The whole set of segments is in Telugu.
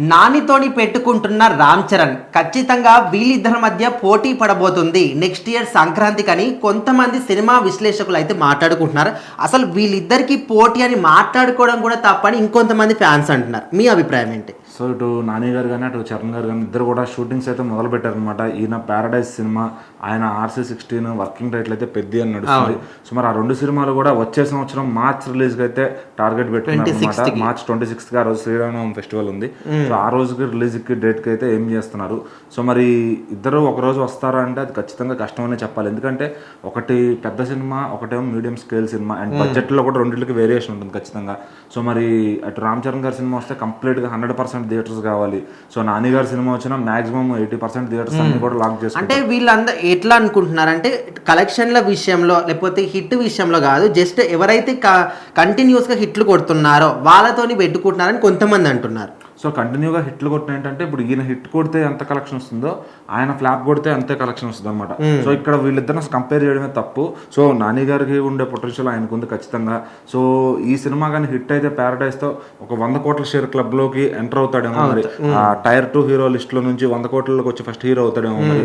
నానితోని పెట్టుకుంటున్న రామ్ చరణ్ ఖచ్చితంగా వీళ్ళిద్దరి మధ్య పోటీ పడబోతుంది నెక్స్ట్ ఇయర్ సంక్రాంతికని కొంతమంది సినిమా విశ్లేషకులు అయితే మాట్లాడుకుంటున్నారు. అసలు వీళ్ళిద్దరికి పోటీ అని మాట్లాడుకోవడం కూడా తప్పని ఇంకొంతమంది ఫ్యాన్స్ అంటున్నారు. మీ అభిప్రాయం ఏంటి? సో ఇటు నాని గారు కానీ అటు చరణ్ గారు కానీ ఇద్దరు కూడా షూటింగ్స్ అయితే మొదలు పెట్టారనమాట. ఈయన ప్యారడైజ్ సినిమా, ఆయన RC16 వర్కింగ్ టైటిల్ అయితే పెద్ద అని నడుస్తుంది. సో మరి ఆ రెండు సినిమాలు కూడా వచ్చే సంవత్సరం మార్చ్ రిలీజ్కి అయితే టార్గెట్ పెట్టుకున్నారు. మార్చ్ 26కి ఆ రోజు శ్రీరామనవమి ఫెస్టివల్ ఉంది. సో ఆ రోజుకి రిలీజ్కి డేట్కి అయితే ఏం చేస్తున్నారు. సో మరి ఇద్దరు ఒక రోజు వస్తారా అంటే అది ఖచ్చితంగా కష్టం అనే చెప్పాలి. ఎందుకంటే ఒకటి పెద్ద సినిమా, ఒకటేమో మీడియం స్కేల్ సినిమా, అండ్ బడ్జెట్లో కూడా రెండింటికి వేరియేషన్ ఉంటుంది ఖచ్చితంగా. సో మరి అటు రామ్ చరణ్ గారి సినిమా వస్తే కంప్లీట్గా 100% థియేటర్స్ కావాలి. సో నాని గారి సినిమా వచ్చినా మాక్సిమం 80% థియేటర్స్ అన్ని కూడా లాక్ చేసుకుంటారు. అంటే వీళ్ళందరూ ఎట్లా అనుకుంటున్నారంటే కలెక్షన్ల విషయంలో లేకపోతే హిట్ విషయంలో కాదు, జస్ట్ ఎవరైతే కంటిన్యూస్గా హిట్లు కొడుతున్నారో వాళ్ళతోని పెట్టుకుంటున్నారని కొంతమంది అంటున్నారు. సో కంటిన్యూగా హిట్లు కొట్టిన ఏంటంటే ఇప్పుడు ఈయన హిట్ కొడితే ఎంత కలెక్షన్ వస్తుందో ఆయన ఫ్లాప్ కొడితే అంతే కలెక్షన్ వస్తుంది అనమాట. సో ఇక్కడ వీళ్ళిద్దరిని కంపేర్ చేయడమే తప్పు. సో నాని గారికి ఉండే పొటెన్షియల్ ఆయనకు ఉంది ఖచ్చితంగా. సో ఈ సినిమా కానీ హిట్ అయితే ప్యారడైజ్తో ఒక 100 కోట్ల షేర్ క్లబ్లోకి ఎంటర్ అవుతాడేమో మరి. టైర్ 2 హీరో లిస్టులో నుంచి 100 కోట్లలోకి వచ్చి ఫస్ట్ హీరో అవుతాడేమో మరి.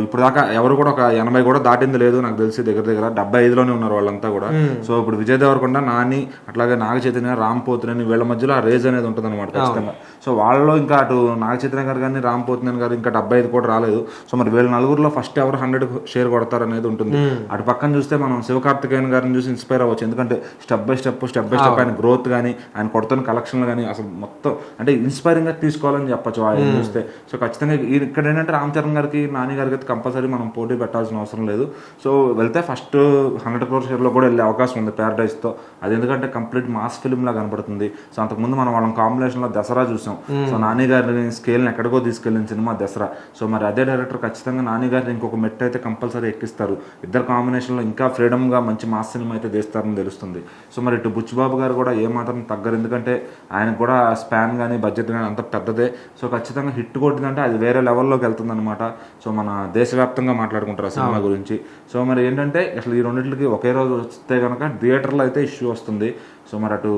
ఇప్పుడు దాకా ఎవరు కూడా ఒక 80 కూడా దాటింది లేదు నాకు తెలిసి. దగ్గర 75లోనే ఉన్నారు వాళ్ళంతా కూడా. సో ఇప్పుడు విజయ్ దేవరకొండ, నాని, అట్లాగే నాగ చైతన్య, రామ్ పోతినేని వీళ్ళ మధ్యలో ఆ రేజ్ అనేది ఉంటుంది అనమాట ఖచ్చితంగా. సో వాళ్ళలో ఇంకా అటు నాగ చైతన్య గారు కానీ రామ్ పోతినేని గారు ఇంకా 75 కూడా రాలేదు. సో మరి వీళ్ళ నలుగురిలో ఫస్ట్ ఎవరు 100 షేర్ కొడతారు అనేది ఉంటుంది. అటు పక్కన చూస్తే మనం శివకార్తికేయన్ గారిని చూసి ఇన్స్పైర్ అవ్వచ్చు. ఎందుకంటే స్టెప్ బై స్టెప్ ఆయన గ్రోత్ కానీ ఆయన కొడుతున్న కలెక్షన్లు కానీ అసలు మొత్తం అంటే ఇన్స్పైరింగ్ గా తీసుకోవాలని చెప్పచ్చు ఆయన చూస్తే. సో ఖచ్చితంగా ఇక్కడ ఏంటంటే రామ్ చరణ్ గారికి, నాని గారికి అయితే కంపల్సరీ మనం పోటీ పెట్టాల్సిన అవసరం లేదు. సో వెళ్తే ఫస్ట్ 100 crore షేర్లో కూడా వెళ్ళే అవకాశం ఉంది ప్యారడైజ్తో. అది ఎందుకంటే కంప్లీట్ మాస్ ఫిల్మ్ లా కనపడుతుంది. సో అంతకుముందు మనం వాళ్ళ కాంబినేషన్లో దసరా చూసాం. సో నాని గారిని స్కేల్ని ఎక్కడికో తీసుకెళ్ళిన సినిమా దసరా. సో మరి అదే డైరెక్టర్ ఖచ్చితంగా నాని గారిని ఇంకొక మెట్టు అయితే కంపల్సరీ ఎక్కిస్తారు. ఇద్దరు కాంబినేషన్లో ఇంకా ఫ్రీడమ్గా మంచి మాస్ సినిమా అయితే తీస్తారని తెలుస్తుంది. సో మరి ఇటు బుచ్చిబాబు గారు కూడా ఏమాత్రం తగ్గరు. ఎందుకంటే ఆయనకు కూడా స్పాన్ కానీ బడ్జెట్ కానీ అంత పెద్దదే. సో ఖచ్చితంగా హిట్ కొట్టిందంటే అది వేరే లెవెల్లోకి వెళ్తుంది అనమాట. సో మన దేశవ్యాప్తంగా మాట్లాడుకుంటారు ఆ సినిమా గురించి. సో మరి ఏంటంటే అసలు ఈ రెండింటికి ఒకే రోజు వస్తే కనుక థియేటర్లో అయితే ఇష్యూ వస్తుంది. సో మరి అటు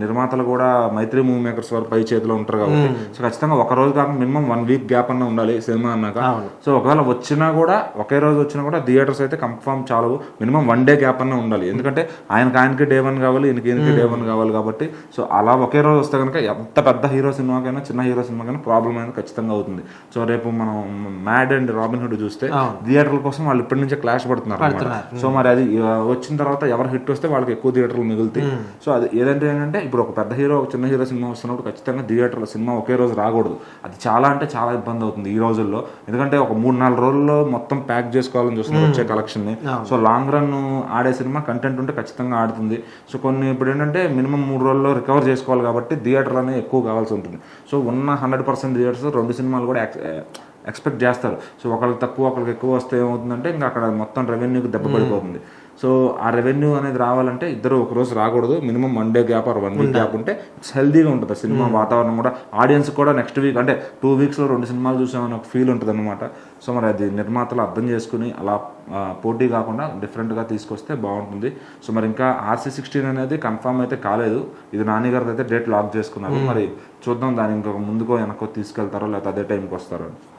నిర్మాతలు కూడా మైత్రి మూవీ మేకర్స్ వారు పై చేతిలో ఉంటారు కాబట్టి సో ఖచ్చితంగా ఒక రోజు కాక మినిమం 1 వీక్ గ్యాప్ అన్న ఉండాలి సినిమా అన్నాక. సో ఒకవేళ వచ్చినా కూడా ఒకే రోజు వచ్చినా కూడా థియేటర్స్ అయితే కన్ఫర్మ్ చాలు, మినిమం 1 డే గ్యాప్ అన్న ఉండాలి. ఎందుకంటే ఆయనకి డే 1 కావాలి, ఈయనకి డే 1 కావాలి కాబట్టి. సో అలా ఒకే రోజు వస్తే కనుక ఎంత పెద్ద హీరో సినిమాకైనా చిన్న హీరో సినిమాకైనా ప్రాబ్లం అనేది ఖచ్చితంగా అవుతుంది. సో రేపు మనం మ్యాడ్ అండ్ రాబిన్ హుడ్ చూస్తే థియేటర్ల కోసం వాళ్ళు ఇప్పటి నుంచే క్లాష్ పడుతున్నారు. సో మరి అది వచ్చిన తర్వాత ఎవరు హిట్ వస్తే వాళ్ళకి ఎక్కువ థియేటర్లు మిగులుతాయి. సో అది ఏదంటే ఏంటంటే ఇప్పుడు ఒక పెద్ద హీరో ఒక చిన్న హీరో సినిమా వస్తున్నప్పుడు ఖచ్చితంగా థియేటర్లో సినిమా ఒకే రోజు రాకూడదు. అది చాలా అంటే చాలా ఇబ్బంది అవుతుంది ఈ రోజుల్లో. ఎందుకంటే ఒక 3-4 రోజుల్లో మొత్తం ప్యాక్ చేసుకోవాలని చూస్తున్నారు వచ్చే కలెక్షన్ని. సో లాంగ్ రన్ ఆడే సినిమా కంటెంట్ ఉంటే ఖచ్చితంగా ఆడుతుంది. సో కొన్ని ఇప్పుడు ఏంటంటే మినిమం 3 రోజుల్లో రికవర్ చేసుకోవాలి కాబట్టి థియేటర్లు అనేవి ఎక్కువ కావాల్సి ఉంటుంది. సో ఉన్న 100% థియేటర్స్ 2 సినిమాలు కూడా ఎక్స్పెక్ట్ చేస్తారు. సో ఒకరికి తక్కువ ఒకరికి ఎక్కువ వస్తే ఏమవుతుందంటే ఇంకా అక్కడ మొత్తం రెవెన్యూకి దెబ్బ పడిపోతుంది. సో ఆ రెవెన్యూ అనేది రావాలంటే ఇద్దరు ఒక రోజు రాకూడదు, minimum 1 day gap or 1 week gap ఉంటే హెల్దీగా ఉంటుంది సినిమా వాతావరణం కూడా. ఆడియన్స్ కూడా నెక్స్ట్ వీక్ అంటే 2 వీక్స్లో 2 సినిమాలు చూసామని ఒక ఫీల్ ఉంటుంది అనమాట. సో మరి అది నిర్మాతలు అర్థం చేసుకుని అలా పోటీ కాకుండా డిఫరెంట్గా తీసుకొస్తే బాగుంటుంది. సో మరి ఇంకా RC16 అనేది కన్ఫర్మ్ అయితే కాలేదు. ఇది నాని గారితో అయితే డేట్ లాక్ చేసుకున్నారు. మరి చూద్దాం దాన్ని ఇంకొక ముందుకో వెనక్కో తీసుకెళ్తారో లేకపోతే అదే టైంకి వస్తారో.